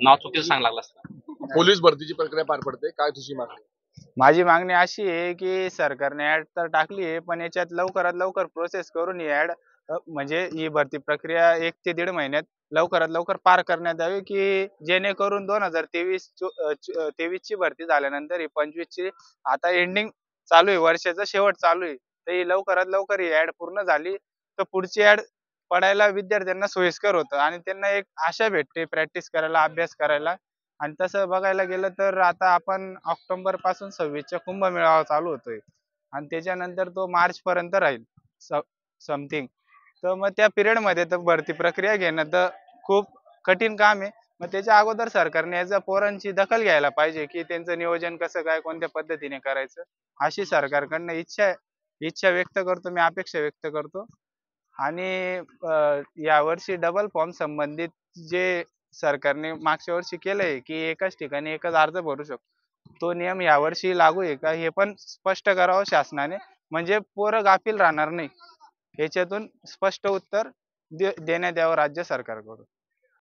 नाव चुकीचं सांग लागला असता। पोलीस भरतीची प्रक्रिया पार पडते, काय तुझी मागणी? माझी मागणी अशी आहे की सरकारने ऍड तर टाकली आहे, पण याच्यात लवकरात लवकर प्रोसेस करून ही ऍड म्हणजे ही भरती प्रक्रिया 1 ते 1.5 महिन्यात लवकरात लवकर पार करण्यात यावी, की जेणेकरून 2023 ची भरती झाल्यानंतर ही 25 ची आता एंडिंग चालू आहे, वर्षाचा शेवट चालू आहे, तर ही लवकरात लवकर ही ऍड पूर्ण झाली तर पुढची ऍड पडायला विद्यार्थ्यांना सोयीस्कर होतं आणि त्यांना एक आशा भेटते प्रॅक्टिस करायला, अभ्यास करायला. आणि तसं बघायला गेलं तर आता आपण ऑक्टोबर पासून 26 कुंभमेळावा चालू होतोय आणि त्याच्यानंतर तो मार्च पर्यंत राहील समथिंग. तर मग त्या पिरियड मध्ये तर भरती प्रक्रिया घेणं तर खूप कठीण काम आहे. मग त्याच्या अगोदर सरकारने याचा पोरांची दखल घ्यायला पाहिजे की त्यांचं नियोजन कसं काय कोणत्या पद्धतीने करायचं, अशी सरकारकडनं इच्छा व्यक्त करतो मी, अपेक्षा व्यक्त करतो. आणि यावर्षी डबल फॉर्म संबंधित जे सरकारने मागच्या वर्षी केलंय की एकाच ठिकाणी एकच अर्ज भरू शकतो, तो नियम यावर्षी लागू आहे का हे पण स्पष्ट करावं शासनाने, म्हणजे पोरं गाफील राहणार नाही. याच्यातून स्पष्ट उत्तर देण्यात यावं राज्य सरकारकडून.